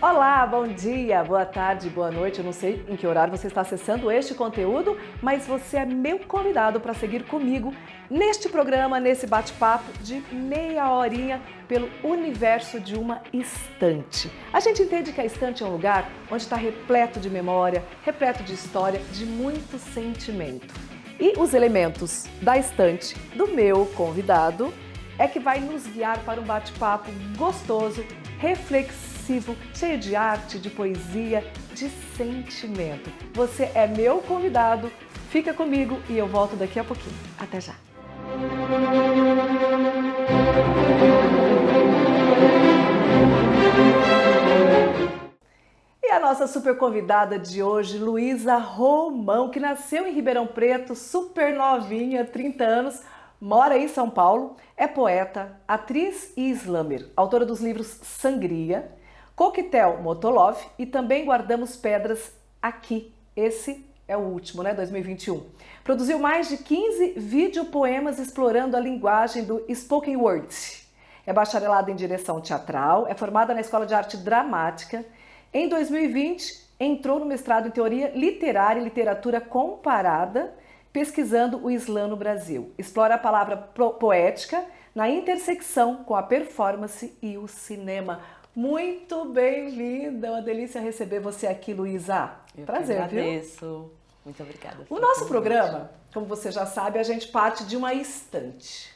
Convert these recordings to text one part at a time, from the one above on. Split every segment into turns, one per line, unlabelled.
Olá, bom dia, boa tarde, boa noite. Eu não sei em que horário você está acessando este conteúdo, mas você é meu convidado para seguir comigo neste programa, nesse bate-papo de meia horinha pelo universo de uma estante. A gente entende que a estante é um lugar onde está repleto de memória, repleto de história, de muito sentimento. E os elementos da estante do meu convidado é que vai nos guiar para um bate-papo gostoso, reflexivo, cheio de arte, de poesia, de sentimento. Você é meu convidado, fica comigo e eu volto daqui a pouquinho. Até já! E a nossa super convidada de hoje, Luísa Romão, que nasceu em Ribeirão Preto, super novinha, 30 anos, mora em São Paulo, é poeta, atriz e slammer, autora dos livros Sangria, Coquetel Motolov e também Guardamos Pedras Aqui. Esse é o último, 2021. Produziu mais de 15 videopoemas explorando a linguagem do spoken word. É bacharelada em direção teatral, é formada na Escola de Arte Dramática. Em 2020, entrou no mestrado em Teoria Literária e Literatura Comparada, pesquisando o slam no Brasil. Explora a palavra poética na intersecção com a performance e o cinema. Muito bem-vinda, uma delícia receber você aqui, Luísa. Prazer,
que agradeço. Viu? Muito obrigada.
O nosso programa, como você já sabe, a gente parte de uma estante,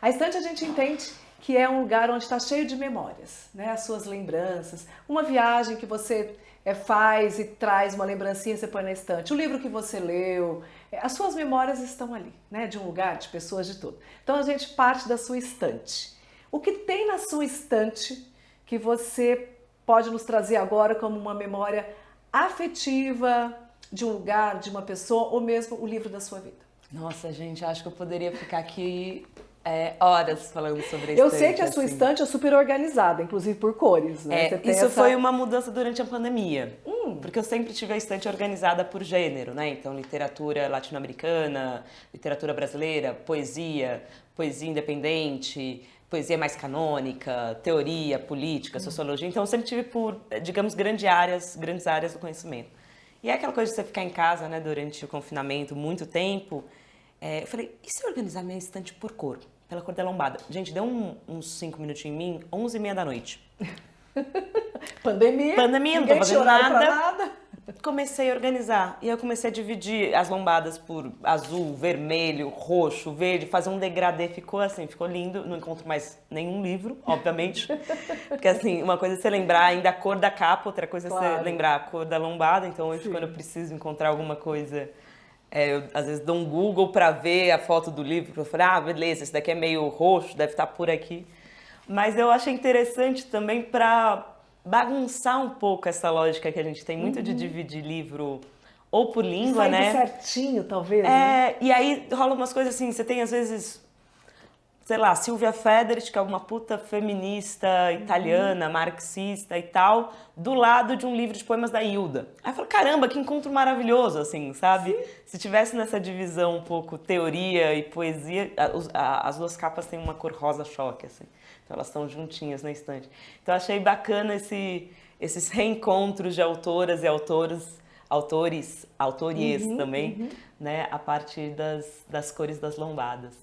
A estante a gente entende que é um lugar onde está cheio de memórias, As suas lembranças, uma viagem que você faz e traz uma lembrancinha, você põe na estante, o livro que você leu, as suas memórias estão ali, De um lugar, de pessoas, de tudo. Então a gente parte da sua estante. O que tem na sua estante que você pode nos trazer agora como uma memória afetiva de um lugar, de uma pessoa, ou mesmo o livro da sua vida?
Nossa, gente, acho que eu poderia ficar aqui horas falando sobre a estante.
Eu sei que a sua estante é super organizada, inclusive por cores,
Isso foi uma mudança durante a pandemia, porque eu sempre tive a estante organizada por gênero, Então, literatura latino-americana, literatura brasileira, poesia independente, poesia mais canônica, teoria, política, sociologia. Então, eu sempre tive por, digamos, grandes áreas do conhecimento. E é aquela coisa de você ficar em casa, durante o confinamento, muito tempo. Eu falei, e se eu organizar minha estante por cor? Pela cor da lombada. Gente, deu uns 5 minutinhos em mim, 11h30 da noite.
Pandemia,
não tô fazendo nada. Comecei a organizar. E eu comecei a dividir as lombadas por azul, vermelho, roxo, verde, fazer um degradê. Ficou lindo. Não encontro mais nenhum livro, obviamente. Porque uma coisa é você lembrar ainda a cor da capa, outra coisa é você lembrar a cor da lombada. Então hoje, quando eu preciso encontrar alguma coisa, eu às vezes dou um Google para ver a foto do livro. Eu falo, beleza, esse daqui é meio roxo, deve estar por aqui. Mas eu achei interessante também para bagunçar um pouco essa lógica que a gente tem muito de dividir livro ou por língua,
Sai certinho, talvez.
E aí rola umas coisas assim, você tem às vezes, sei lá, Silvia Federici, que é uma puta feminista italiana, marxista e tal, do lado de um livro de poemas da Hilda. Aí eu falo, caramba, que encontro maravilhoso, sabe? Sim. Se tivesse nessa divisão um pouco teoria e poesia, as duas capas têm uma cor rosa choque, Então elas estão juntinhas na estante. Então eu achei bacana esses reencontros de autoras e autores também, a partir das cores das lombadas.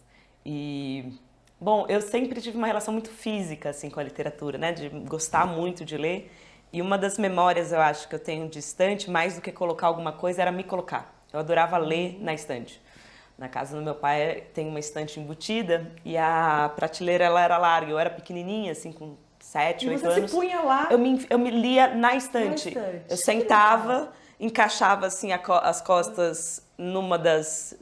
E, bom, eu sempre tive uma relação muito física, com a literatura, de gostar muito de ler. E uma das memórias, eu acho, que eu tenho de estante, mais do que colocar alguma coisa, era me colocar. Eu adorava ler na estante. Na casa do meu pai tem uma estante embutida e a prateleira ela era larga. Eu era pequenininha, com 7, 8 anos.
E você se punha lá?
Eu me lia na estante. Eu sentava, encaixava as costas numa das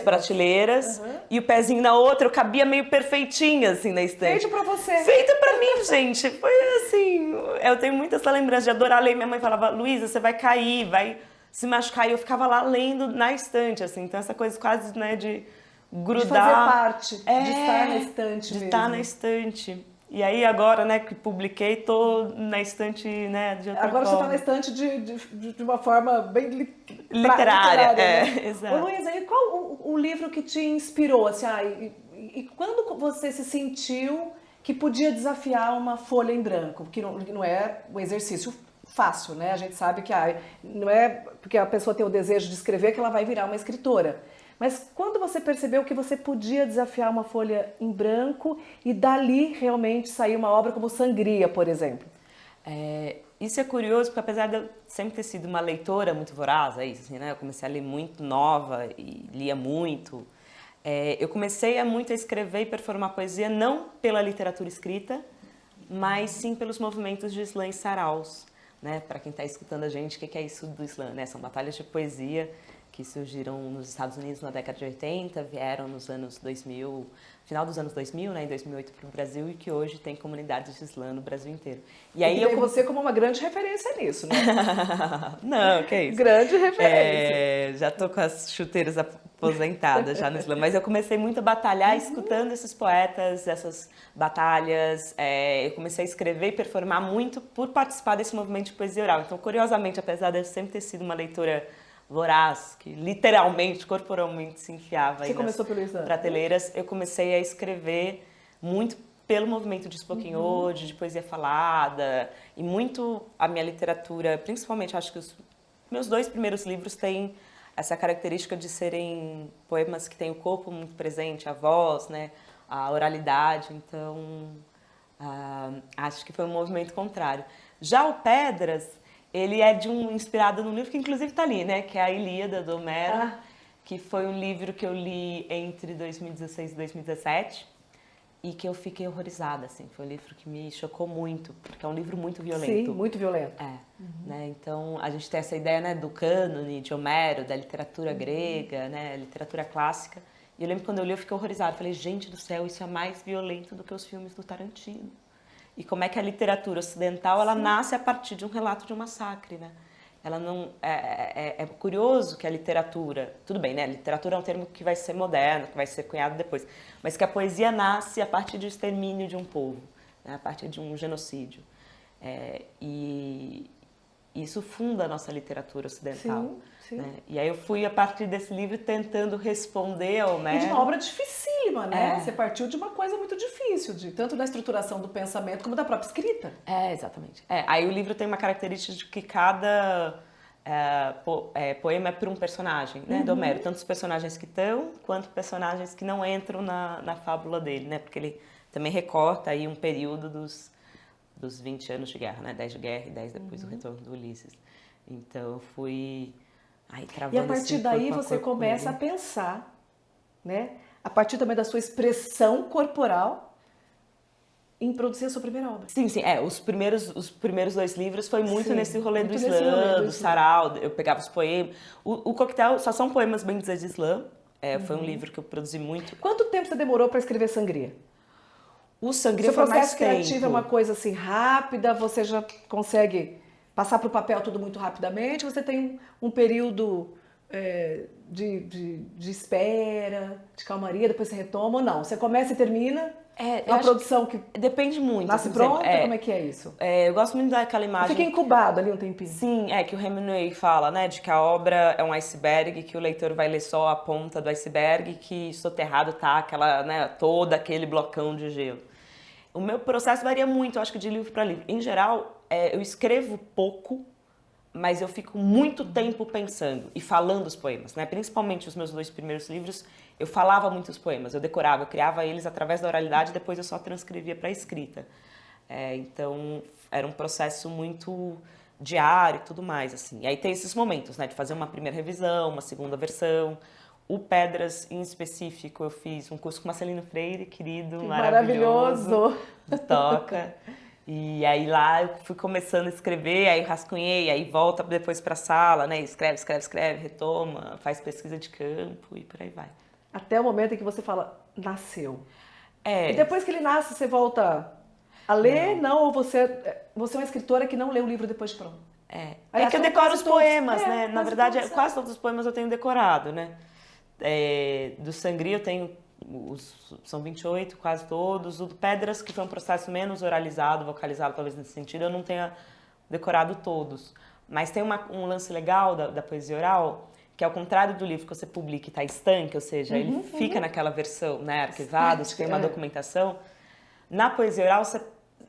prateleiras e o pezinho na outra. Eu cabia meio perfeitinha, na estante.
Feito pra você.
Feito pra mim, gente. Foi eu tenho muita essa lembrança de adorar ler. Minha mãe falava, Luísa, você vai cair, vai se machucar, e eu ficava lá lendo na estante, Então essa coisa quase, de grudar.
De fazer parte, de estar na estante mesmo.
De estar na estante. E aí agora, que publiquei, tô na estante, de outra
Agora
forma.
você tá na estante de uma forma bem
literária. Exato.
Ô, Luísa, e qual o livro que te inspirou, e quando você se sentiu que podia desafiar uma folha em branco, que não é um exercício fácil, né? A gente sabe que não é porque a pessoa tem o desejo de escrever que ela vai virar uma escritora. Mas quando você percebeu que você podia desafiar uma folha em branco e dali realmente sair uma obra como Sangria, por exemplo?
Isso é curioso, porque apesar de eu sempre ter sido uma leitora muito voraz, assim, né? Eu comecei a ler muito nova e lia muito. Eu comecei muito a escrever e performar poesia não pela literatura escrita, mas sim pelos movimentos de slam e saraus. Né? Para quem está escutando a gente, o que é isso do slam? Né? São batalhas de poesia que surgiram nos Estados Unidos na década de 80, vieram nos anos 2000, final dos anos 2000, né, em 2008 para o Brasil, e que hoje tem comunidades de slam no Brasil inteiro.
E aí você como uma grande referência nisso, né?
Não, que é isso.
Grande referência.
Já tô com as chuteiras aposentadas já no slam, mas eu comecei muito a batalhar escutando esses poetas, essas batalhas. Eu comecei a escrever e performar muito por participar desse movimento de poesia oral. Então, curiosamente, apesar de eu sempre ter sido uma leitora voraz, que literalmente, corporalmente se enfiava aí nas prateleiras, eu comecei a escrever muito pelo movimento de spoken word, de poesia falada, e muito a minha literatura, principalmente acho que os meus 2 primeiros livros têm essa característica de serem poemas que têm o corpo muito presente, a voz, né, a oralidade, então acho que foi um movimento contrário. Já o Pedras, ele é inspirado num livro que inclusive está ali, né? Que é a Ilíada, do Homero, que foi um livro que eu li entre 2016 e 2017 e que eu fiquei horrorizada, assim. Foi um livro que me chocou muito, porque é um livro muito violento.
Sim, muito violento.
Né? Então, a gente tem essa ideia, né, do cânone de Homero, da literatura grega, né, literatura clássica. E eu lembro quando eu li, eu fiquei horrorizada. Falei, gente do céu, isso é mais violento do que os filmes do Tarantino. E como é que a literatura ocidental ela nasce a partir de um relato de um massacre, né? Ela não é curioso que a literatura, tudo bem, né? Literatura é um termo que vai ser moderno, que vai ser cunhado depois, mas que a poesia nasce a partir do extermínio de um povo, né? A partir de um genocídio. E isso funda a nossa literatura ocidental.
Sim, sim.
Né? E aí eu fui, a partir desse livro, tentando responder ao Homero.
E de uma obra dificílima, né? Você partiu de uma coisa muito difícil, tanto da estruturação do pensamento como da própria escrita.
Exatamente. Aí o livro tem uma característica de que cada poema é para um personagem, né, do Homero. Tanto os personagens que estão, quanto personagens que não entram na fábula dele, né? Porque ele também recorta aí um período dos 20 anos de guerra, né? 10 de guerra e 10 depois do retorno do Ulisses. Então eu fui travando.
E a partir daí você começa a pensar, né? A partir também da sua expressão corporal em produzir a sua primeira obra.
Sim. Os primeiros 2 livros foi muito nesse rolê do slam, do sarau. Eu pegava os poemas. O Coquetel só são poemas, bem dizer, de slam. Foi um livro que eu produzi muito.
Quanto tempo você demorou para escrever Sangria?
O Sangria foi mais tempo. O processo
criativo é uma coisa assim rápida, você já consegue passar para o papel tudo muito rapidamente, você tem um período de espera, de calmaria, depois você retoma ou não? Você começa e termina? É uma produção que
depende muito.
Nasce pronta? Como é que é isso?
Eu gosto muito daquela imagem.
Fica incubado ali um tempinho.
Sim, que o Hemingway fala, né, de que a obra é um iceberg, que o leitor vai ler só a ponta do iceberg, que soterrado tá todo aquele blocão de gelo. O meu processo varia muito, eu acho que de livro para livro. Em geral, eu escrevo pouco, mas eu fico muito tempo pensando e falando os poemas, né? Principalmente os meus 2 primeiros livros, eu falava muito os poemas, eu decorava, eu criava eles através da oralidade, depois eu só transcrevia para a escrita. Então, era um processo muito diário e tudo mais, assim. E aí tem esses momentos, né? De fazer uma primeira revisão, uma segunda versão. O Pedras, em específico, eu fiz um curso com Marcelino Freire, querido, maravilhoso, do Toca. E aí lá eu fui começando a escrever, aí rascunhei, aí volta depois para a sala, né? Escreve, retoma, faz pesquisa de campo e por aí vai.
Até o momento em que você fala, nasceu. E depois que ele nasce, você volta a ler? Não, ou você é uma escritora que não lê o livro depois de pronto?
Que eu decoro os poemas, né? Na verdade, quase todos os poemas eu tenho decorado, né? Do Sangria eu tenho, são 28, quase todos. O do Pedras, que foi um processo menos oralizado, vocalizado talvez nesse sentido, eu não tenha decorado todos. Mas tem um lance legal da poesia oral, que ao contrário do livro que você publica e está estanque, ou seja, ele fica naquela versão, né, arquivado, tem uma documentação. na poesia oral,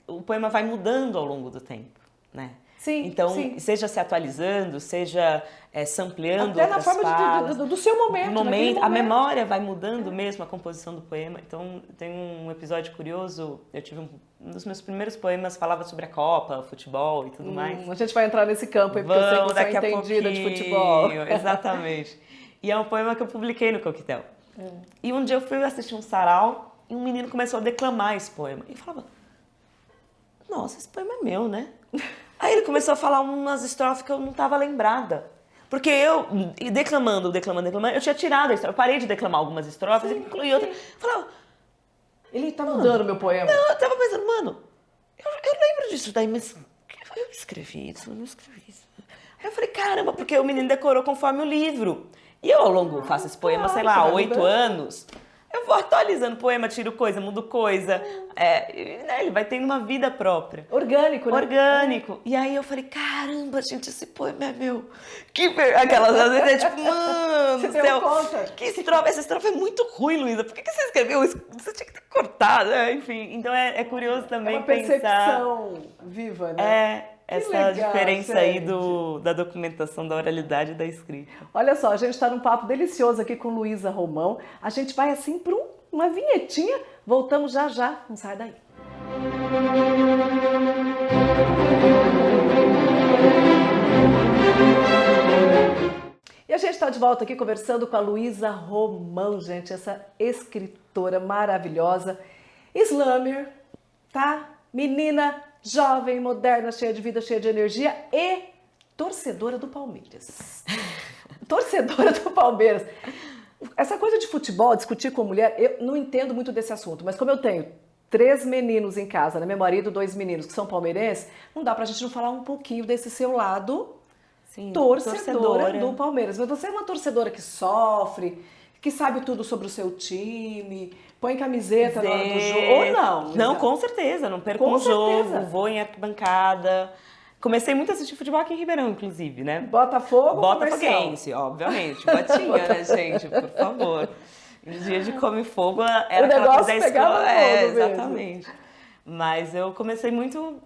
o poema vai mudando ao longo do tempo, né?
Sim,
então,
sim.
seja se atualizando, seja sampleando
até na
outras
forma
falas.
do seu momento,
A memória vai mudando mesmo, a composição do poema. Então, tem um episódio curioso, eu tive um dos meus primeiros poemas falava sobre a Copa, futebol e tudo mais.
A gente vai entrar nesse campo aí, porque eu sei que você é entendida de futebol.
Exatamente. E é um poema que eu publiquei no Coquetel. E um dia eu fui assistir um sarau e um menino começou a declamar esse poema. E eu falava, nossa, esse poema é meu, né? Aí ele começou a falar umas estrofes que eu não estava lembrada. Porque eu, declamando, eu tinha tirado a estrofe. Eu parei de declamar algumas estrofes e incluí outra. Falava,
ele tá mudando o meu poema.
Não, eu tava pensando, mano, eu lembro disso daí, mas eu escrevi isso, eu não escrevi isso. Aí eu falei, caramba, porque o menino decorou conforme o livro. E eu, ao longo, faço esse poema, sei lá, há 8 anos. Eu vou atualizando o poema, tiro coisa, mudo coisa. Ele vai tendo uma vida própria.
Orgânico, né?
Orgânico. E aí eu falei, caramba, gente, esse poema é meu. Aquelas vezes, tipo, mano
você
do céu.
Conta.
Essa estrofe é muito ruim, Luísa. Por que você escreveu isso? Você tinha que ter cortado. Enfim, então é curioso também
uma
pensar...
percepção viva, né?
Essa
legal,
diferença
gente.
aí da documentação, da oralidade e da escrita.
Olha só, a gente está num papo delicioso aqui com Luísa Romão. A gente vai assim para uma vinhetinha. Voltamos já já. Não sai daí. E a gente está de volta aqui conversando com a Luísa Romão, gente, essa escritora maravilhosa, slammer, tá? Menina jovem, moderna, cheia de vida, cheia de energia e torcedora do Palmeiras. Torcedora do Palmeiras. Essa coisa de futebol, discutir com mulher, eu não entendo muito desse assunto, mas como eu tenho 3 meninos em casa, né? Meu marido, 2 meninos que são palmeirenses, não dá pra gente não falar um pouquinho desse seu lado. Sim, torcedora do Palmeiras. Mas você é uma torcedora que sofre, que sabe tudo sobre o seu time, põe camiseta na hora do jogo, ou não?
Não, com certeza, não perco um jogo, vou em arquibancada. Comecei muito a assistir futebol aqui em Ribeirão, inclusive, né? Botafoguense, obviamente. Botinha, né, gente? Por favor. No dia de Come Fogo era aquela coisa da escola. Exatamente. Mesmo. Mas eu comecei muito...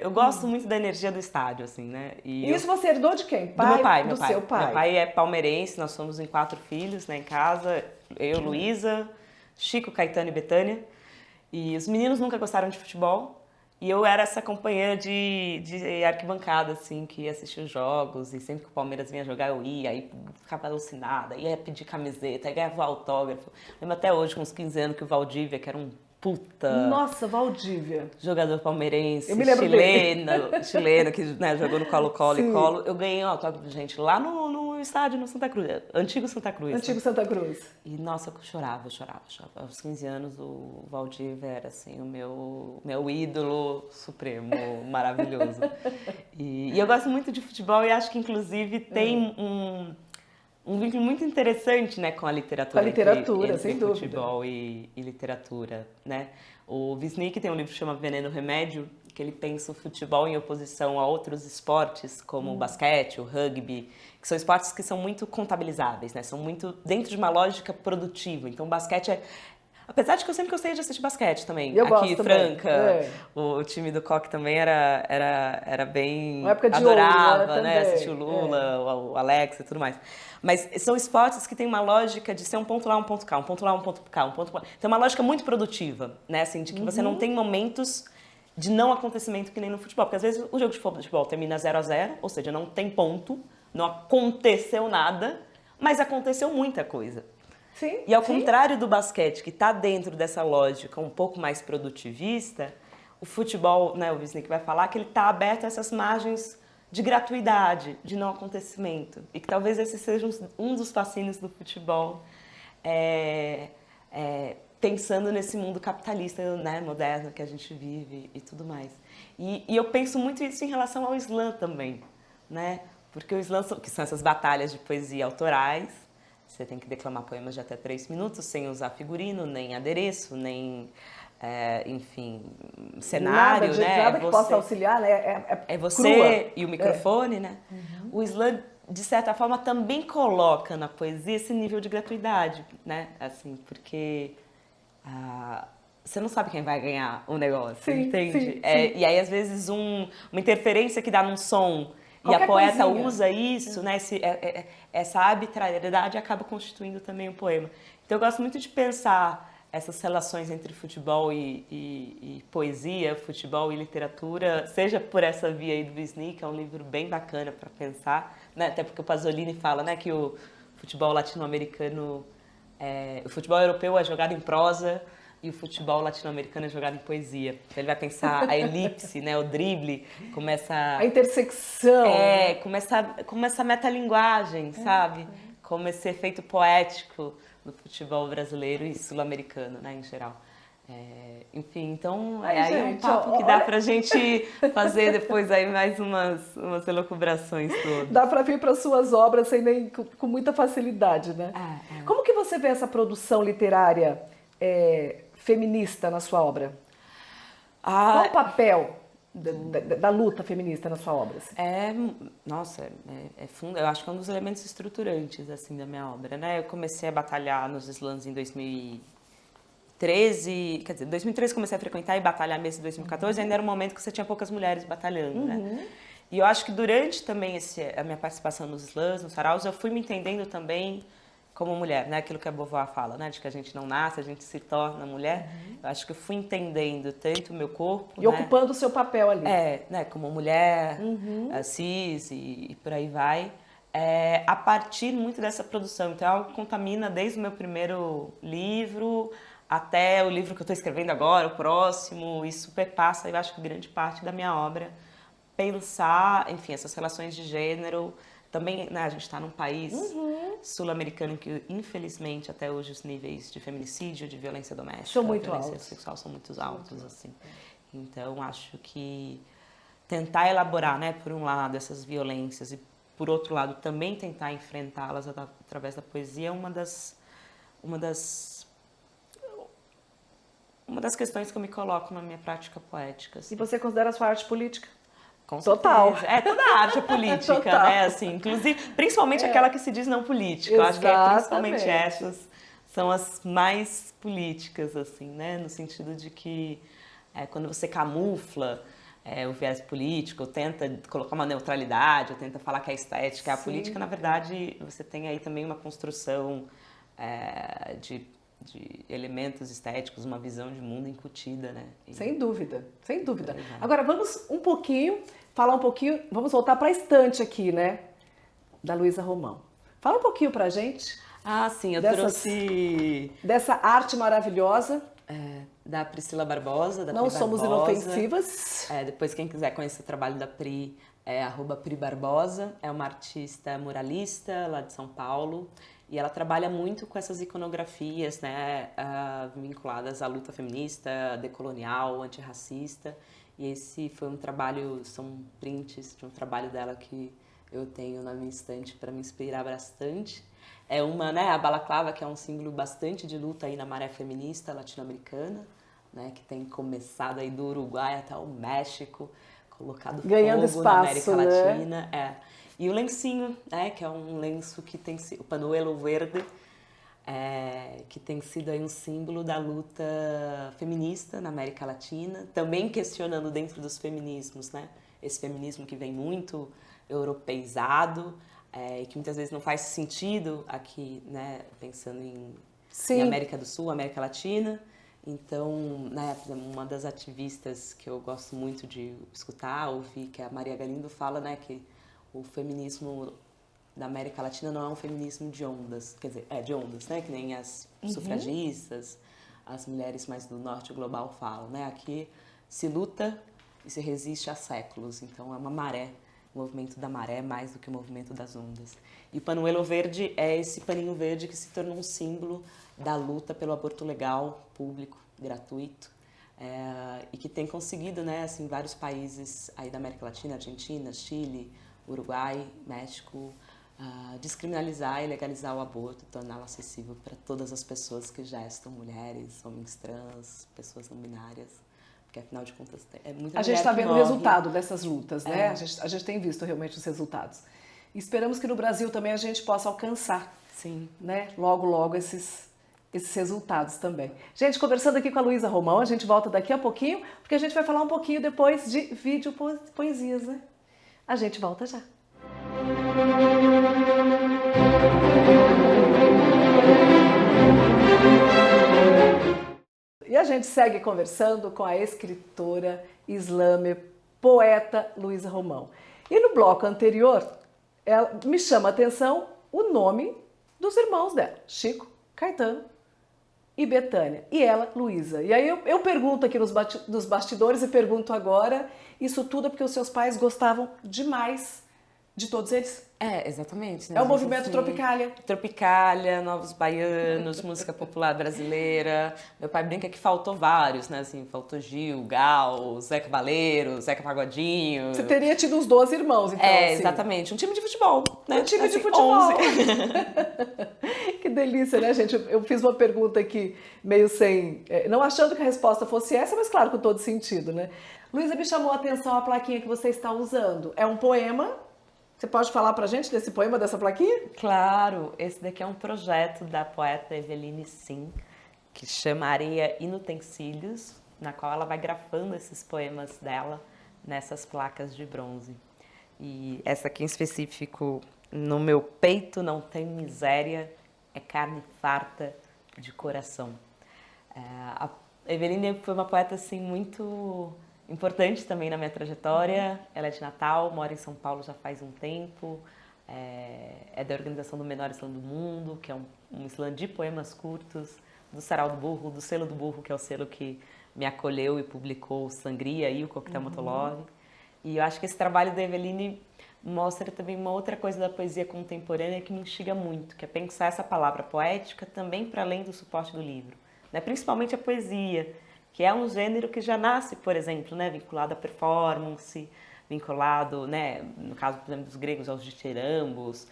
eu gosto muito da energia do estádio, assim, né?
E isso você herdou de quem?
Do meu pai.
Seu pai.
Meu pai é palmeirense, nós somos em 4 filhos, né, em casa. Eu, Luísa, Chico, Caetano e Betânia. E os meninos nunca gostaram de futebol. E eu era essa companheira de arquibancada, assim, que ia assistir os jogos. E sempre que o Palmeiras vinha jogar, eu ia. Aí ficava alucinada, ia pedir camiseta, ia ganhar autógrafo. Lembro até hoje, com uns 15 anos, que o Valdívia, que era um puta...
Nossa, Valdívia.
Jogador palmeirense,
eu me lembro
chileno, que né, jogou no Colo-Colo e Colo. Eu ganhei um autógrafo, gente, lá no estádio, no Santa Cruz. Antigo Santa Cruz.
Antigo Santa Cruz.
E, nossa, eu chorava. Aos 15 anos, o Valdívia era, assim, o meu ídolo supremo, maravilhoso. E eu gosto muito de futebol e acho que, inclusive, tem um vínculo muito interessante, né, com a literatura.
Com a literatura, entre sem dúvida.
Futebol e literatura, né? O Wisnik tem um livro que chama Veneno Remédio, que ele pensa o futebol em oposição a outros esportes, como o basquete, o rugby, que são esportes que são muito contabilizáveis, né? São muito dentro de uma lógica produtiva. Então, o basquete é... Apesar de que eu sempre gostei de assistir basquete também.
Eu
aqui,
gosto
Franca, o time do Coque também era bem...
Uma época de
adorava,
ouro,
né? Assistir o Lula, o Alex e tudo mais. Mas são esportes que têm uma lógica de ser um ponto lá, um ponto cá, um ponto lá, um ponto cá, um ponto lá. Tem uma lógica muito produtiva, né? Assim, de que você não tem momentos de não acontecimento que nem no futebol. Porque às vezes o jogo de futebol termina 0-0, ou seja, não tem ponto, não aconteceu nada, mas aconteceu muita coisa.
Sim,
e ao contrário do basquete, que está dentro dessa lógica um pouco mais produtivista, o futebol, né, o Wisnik vai falar que ele está aberto a essas margens de gratuidade, de não acontecimento. E que talvez esse seja um dos fascínios do futebol, pensando nesse mundo capitalista, né, moderno que a gente vive e tudo mais. E eu penso muito isso em relação ao slam também, né? Porque o slam, que são essas batalhas de poesia autorais, você tem que declamar poemas de até 3 minutos, sem usar figurino, nem adereço, nem, enfim, cenário, né?
Nada que possa auxiliar, né?
É você e o microfone, né? O slam, de certa forma, também coloca na poesia esse nível de gratuidade, né? Assim, porque você não sabe quem vai ganhar o negócio,
Sim,
entende?
sim, sim.
E aí, às vezes, uma interferência que dá num som e a
Qualquer
poeta
coisinha.
usa isso, né? Essa arbitrariedade acaba constituindo também um poema. Então, eu gosto muito de pensar essas relações entre futebol e poesia, futebol e literatura, seja por essa via aí do Wisnik, que é um livro bem bacana para pensar, né? Até porque o Pasolini fala, né, que o futebol latino-americano, o futebol europeu é jogado em prosa e o futebol latino-americano é jogado em poesia. Então ele vai pensar a elipse, né, o drible,
A intersecção.
como essa metalinguagem, sabe? Como esse efeito poético no futebol brasileiro e sul-americano, né, em geral. Enfim, então aí é um papo que dá pra gente fazer depois aí mais umas elucubrações todas.
Dá pra vir para suas obras sem nem, com muita facilidade, né? Como que você vê essa produção literária feminista na sua obra? Qual o papel da luta feminista na sua obra? Assim?
Eu acho que é um dos elementos estruturantes assim da minha obra, né? Eu comecei a batalhar nos slams em 2013, quer dizer, em 2013 comecei a frequentar e batalhar mesmo em 2014, ainda era um momento que você tinha poucas mulheres batalhando, né? E eu acho que durante também a minha participação nos slams, nos saraus, eu fui me entendendo também como mulher, né? Aquilo que a Beauvoir fala, né? De que a gente não nasce, a gente se torna mulher. Eu acho que eu fui entendendo tanto o meu corpo,
e ocupando o seu papel ali.
né? Como mulher, cis e por aí vai. A partir muito dessa produção. Então, é algo que contamina desde o meu primeiro livro até o livro que eu estou escrevendo agora, o próximo, e superpassa, eu acho que grande parte da minha obra, pensar, enfim, essas relações de gênero. Também, né, a gente está num país sul-americano que, infelizmente, até hoje os níveis de feminicídio, de violência doméstica, violência sexual são muito altos, assim. Então, acho que tentar elaborar, né, por um lado, essas violências e, por outro lado, também tentar enfrentá-las através da poesia é uma das questões que eu me coloco na minha prática poética. Assim.
E você considera a sua arte política?
Com
Total.
certeza. Toda a arte é política,
Total.
né? Assim, inclusive, principalmente aquela que se diz não política. Eu acho que principalmente essas são as mais políticas, assim, né? No sentido de que quando você camufla o viés político, ou tenta colocar uma neutralidade, ou tenta falar que a estética é a política, na verdade, você tem aí também uma construção de elementos estéticos, uma visão de mundo incutida, né?
Sem dúvida, sem dúvida. Agora vamos falar um pouquinho, vamos voltar para a estante aqui, né? Da Luísa Romão. Fala um pouquinho pra gente.
Sim, eu trouxe...
Dessa arte maravilhosa.
Da Priscila Barbosa, da
Não
Pri
somos
Barbosa.
Inofensivas.
Depois, quem quiser conhecer o trabalho da Pri, @Pri Barbosa. É uma artista muralista lá de São Paulo. E ela trabalha muito com essas iconografias, né, vinculadas à luta feminista, decolonial, antirracista. E esse foi um trabalho, são prints de um trabalho dela que eu tenho na minha estante para me inspirar bastante. É uma, né, a balaclava, que é um símbolo bastante de luta aí na maré feminista latino-americana, né, que tem começado aí do Uruguai até o México, colocado
ganhando
fogo
espaço,
na América Latina.
Né?
E o lencinho, né, que é um lenço que tem o panuelo verde, que tem sido aí um símbolo da luta feminista na América Latina, também questionando dentro dos feminismos, né, esse feminismo que vem muito europeizado, e que muitas vezes não faz sentido aqui, né, pensando em América do Sul, América Latina. Então, né, uma das ativistas que eu gosto muito de escutar, ouvir, que é a Maria Galindo, fala, né, que o feminismo da América Latina não é um feminismo de ondas, quer dizer, de ondas, né, que nem as sufragistas, as mulheres mais do norte global falam, né, aqui se luta e se resiste há séculos, então é uma maré, o movimento da maré mais do que o movimento das ondas. E o panuelo verde é esse paninho verde que se tornou um símbolo da luta pelo aborto legal, público, gratuito, e que tem conseguido, né, assim, vários países aí da América Latina, Argentina, Chile, Uruguai, México, descriminalizar e legalizar o aborto, torná-lo acessível para todas as pessoas que gestam, mulheres, homens trans, pessoas não binárias, porque afinal de contas é muita mulher.
A gente está vendo o
morre.
resultado dessas lutas, né? A gente tem visto realmente os resultados. E esperamos que no Brasil também a gente possa alcançar,
Sim,
né? Logo, logo esses resultados também. Gente, conversando aqui com a Luísa Romão, a gente volta daqui a pouquinho, porque a gente vai falar um pouquinho depois de vídeo poesias, né? A gente volta já. E a gente segue conversando com a escritora, slammer, poeta Luísa Romão. E no bloco anterior, ela me chama a atenção o nome dos irmãos dela, Chico, Caetano e Bethânia. E ela, Luísa. E aí eu pergunto aqui nos bastidores e pergunto agora, isso tudo é porque os seus pais gostavam demais de todos eles?
Exatamente. Né?
É o movimento Tropicália.
Tropicália, Novos Baianos, música popular brasileira. Meu pai brinca que faltou vários, né? Assim, faltou Gil, Gal, Zé Cabaleiro, Zeca Pagodinho.
Você teria tido uns 12 irmãos, então. Assim.
Exatamente. Um time de futebol, né?
Um time
assim,
de futebol.
11.
Que delícia, né, gente? Eu fiz uma pergunta aqui meio sem... Não achando que a resposta fosse essa, mas claro, com todo sentido, né? Luísa, me chamou a atenção a plaquinha que você está usando. É um poema... Você pode falar pra gente desse poema, dessa plaquinha?
Claro, esse daqui é um projeto da poeta Eveline Sim, que chama Areia Inutensílios, na qual ela vai grafando esses poemas dela nessas placas de bronze. E essa aqui em específico, no meu peito não tem miséria, é carne farta de coração. A Eveline foi uma poeta assim muito... importante também na minha trajetória. Ela é de Natal, mora em São Paulo já faz um tempo, é da organização do Menor Slam do Mundo, que é um slam de poemas curtos, do Sarau do Burro, do Selo do Burro, que é o selo que me acolheu e publicou o Sangria e o Coquetel Motolove. E eu acho que esse trabalho da Eveline mostra também uma outra coisa da poesia contemporânea que me instiga muito, que é pensar essa palavra poética também para além do suporte do livro, né? Principalmente a poesia, que é um gênero que já nasce, por exemplo, né, vinculado à performance, vinculado, né, no caso, por exemplo, dos gregos, aos ditirambos,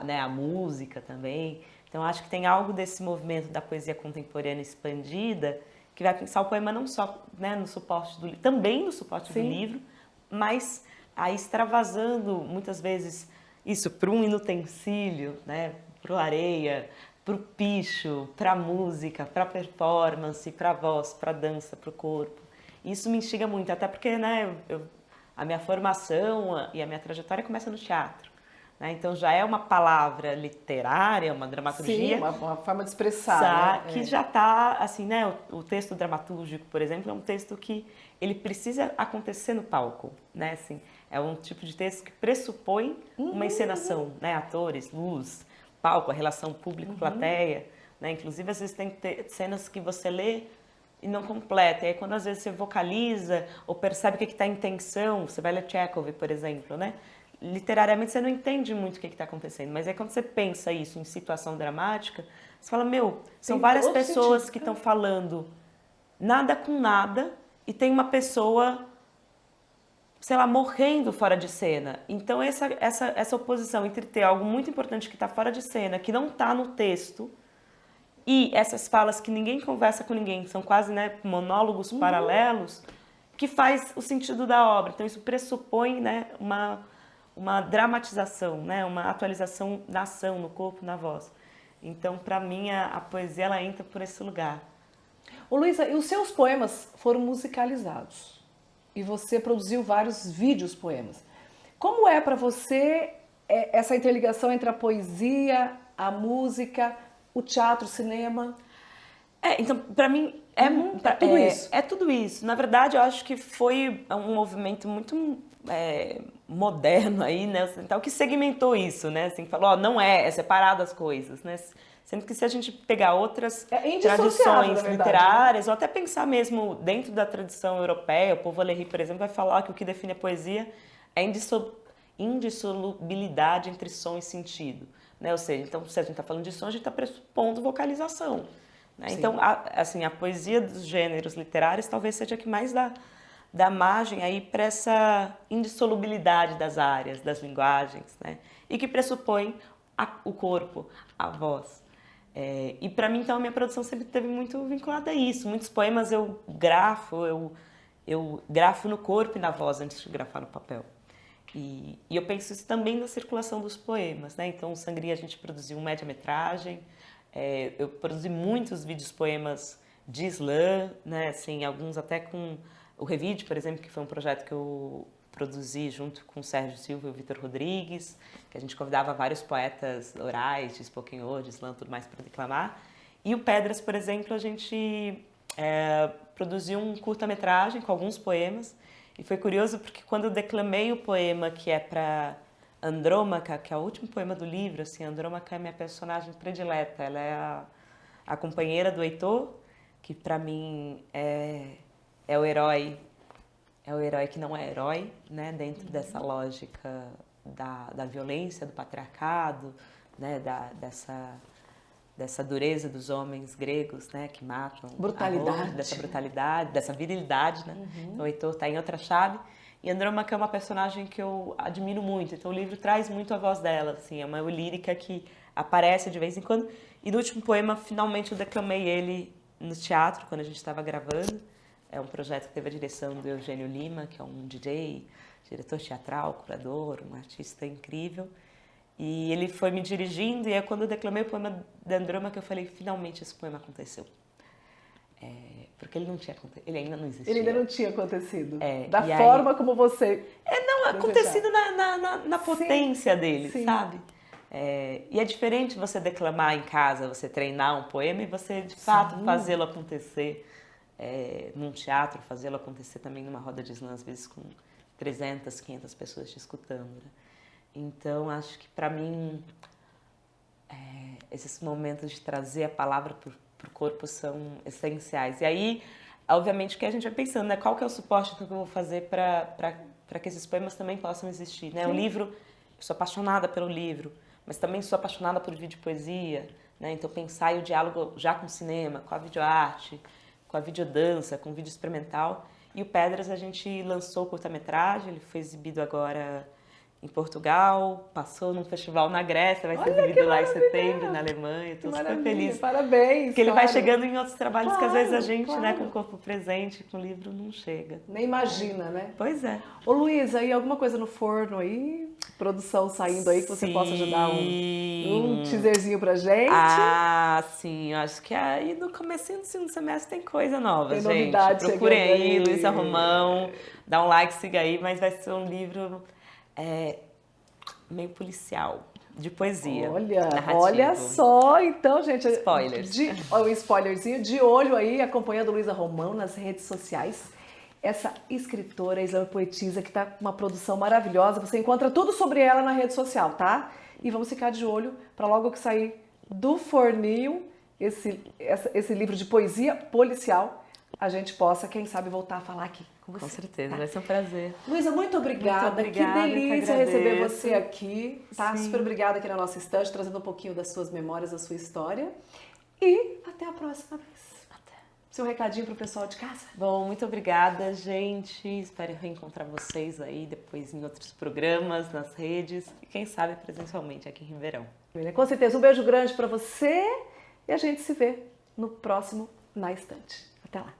né, à música também. Então, acho que tem algo desse movimento da poesia contemporânea expandida que vai pensar o poema não só, né, no suporte do livro, também no suporte do livro, mas aí extravasando, muitas vezes, isso para um inutensílio, né, para o areia, para o picho, para a música, para a performance, para a voz, para a dança, para o corpo. Isso me instiga muito, até porque, né, a minha formação e a minha trajetória começa no teatro, né? Então já é uma palavra literária, uma dramaturgia.
Sim, uma forma de expressar, né?
Que já está, assim, né, o texto dramatúrgico, por exemplo, é um texto que ele precisa acontecer no palco, né? Assim, é um tipo de texto que pressupõe uma encenação, né? Atores, luz, palco, a relação público-plateia, né? Inclusive, às vezes tem que ter cenas que você lê e não completa. E aí, quando às vezes você vocaliza ou percebe o que está em tensão, você vai ler Chekhov, por exemplo, né? Literariamente, você não entende muito o que está acontecendo. Mas aí, quando você pensa isso em situação dramática, você fala, são várias pessoas que estão falando nada com nada e tem uma pessoa, sei lá, morrendo fora de cena. Então, essa oposição entre ter algo muito importante que está fora de cena, que não está no texto, e essas falas que ninguém conversa com ninguém, são quase, né, monólogos paralelos, que faz o sentido da obra. Então, isso pressupõe, né, uma dramatização, né, uma atualização na ação, no corpo, na voz. Então, para mim, a poesia ela entra por esse lugar.
Ô, Luísa, e os seus poemas foram musicalizados? E você produziu vários vídeos poemas. Como é para você essa interligação entre a poesia, a música, o teatro, o cinema?
Então, para mim,
tudo isso.
É tudo isso. Na verdade, eu acho que foi um movimento muito moderno aí, né, ocidental, que segmentou isso, né? Assim, falou, não é separado as coisas, né? Sendo que se a gente pegar outras tradições literárias, ou até pensar mesmo dentro da tradição europeia, o Paul Valéry, por exemplo, vai falar que o que define a poesia é indissolubilidade entre som e sentido, né? Ou seja, então, se a gente está falando de som, a gente está pressupondo vocalização, né? Então, a poesia dos gêneros literários talvez seja a que mais dá margem aí para essa indissolubilidade das áreas, das linguagens, né? E que pressupõe o corpo, a voz. E para mim, então, a minha produção sempre esteve muito vinculada a isso. Muitos poemas eu grafo no corpo e na voz antes de grafar no papel. E eu penso isso também na circulação dos poemas, né? Então, o Sangria a gente produziu um média-metragem, Eu produzi muitos vídeos poemas de slam, né? Assim, alguns até com o Revide, por exemplo, que foi um projeto que eu produzi junto com o Sérgio Silva e o Vitor Rodrigues, que a gente convidava vários poetas orais, de spoken word, de slam, tudo mais para declamar. E o Pedras, por exemplo, a gente produziu um curta-metragem com alguns poemas. E foi curioso porque quando eu declamei o poema que é para Andrômaca, que é o último poema do livro, assim, Andrômaca é minha personagem predileta. Ela é a companheira do Heitor, que para mim é o herói. É o herói que não é herói, né? Dentro dessa lógica da violência, do patriarcado, né? Dessa dureza dos homens gregos, né? Que matam.
Brutalidade.
Dessa brutalidade, dessa virilidade, né? Então o Heitor está em outra chave. E Andrômaca é uma personagem que eu admiro muito. Então o livro traz muito a voz dela, assim. É uma eu lírica que aparece de vez em quando. E no último poema, finalmente, eu declamei ele no teatro, quando a gente estava gravando. É um projeto que teve a direção do Eugênio Lima, que é um DJ, diretor teatral, curador, um artista incrível. E ele foi me dirigindo, e aí quando eu declamei o poema da Andrômaca, eu falei, finalmente esse poema aconteceu. Porque ele não tinha acontecido, ele ainda não existia.
Ele ainda não tinha acontecido.
E
da forma
aí,
como você...
não, acontecido na potência dele,
sim.
sabe? E é diferente você declamar em casa, você treinar um poema e você, de fato, fazê-lo acontecer. Num teatro, fazê-lo acontecer também numa roda de slam, às vezes com 300, 500 pessoas te escutando. Né? Então, acho que para mim, esses momentos de trazer a palavra para o corpo são essenciais. E aí, obviamente, que a gente vai pensando, né? Qual que é o suporte que eu vou fazer para que esses poemas também possam existir. Né? O livro, eu sou apaixonada pelo livro, mas também sou apaixonada por vídeo poesia. Né? Então, pensar o diálogo já com o cinema, com a videoarte, com a videodança, com o vídeo experimental. E o Pedras a gente lançou o curta-metragem, ele foi exibido agora em Portugal, passou num festival na Grécia, vai ser exibido lá em setembro, na Alemanha. Estou super feliz.
Parabéns!
Porque ele vai chegando em outros trabalhos que às vezes a gente,
claro.
né, com o corpo presente, com o livro, não chega.
Nem imagina, né?
Pois é.
Ô Luísa, aí alguma coisa no forno aí? Produção saindo aí que você possa ajudar um teaserzinho pra gente?
Sim, eu acho que aí no comecinho do segundo semestre tem coisa nova,
tem
gente.
Novidade
Procurem aí, Luísa Romão, dá um like, siga aí, mas vai ser um livro meio policial, de poesia.
Olha só, então, gente.
Spoilers.
Um spoilerzinho, de olho aí, acompanhando Luísa Romão nas redes sociais. Essa escritora, slam poetisa, que tá com uma produção maravilhosa. Você encontra tudo sobre ela na rede social, tá? E vamos ficar de olho para logo que sair do forninho esse livro de poesia policial, a gente possa, quem sabe, voltar a falar aqui com você.
Com certeza,
tá?
vai ser um prazer.
Luísa, muito obrigada. Que delícia receber você aqui, tá?
Sim.
Super obrigada aqui na nossa estante, trazendo um pouquinho das suas memórias, da sua história. E até a próxima vez. Seu recadinho pro pessoal de casa.
Bom, muito obrigada, gente. Espero reencontrar vocês aí depois em outros programas, nas redes e quem sabe presencialmente aqui em Ribeirão.
Com certeza, um beijo grande para você e a gente se vê no próximo Na Estante. Até lá.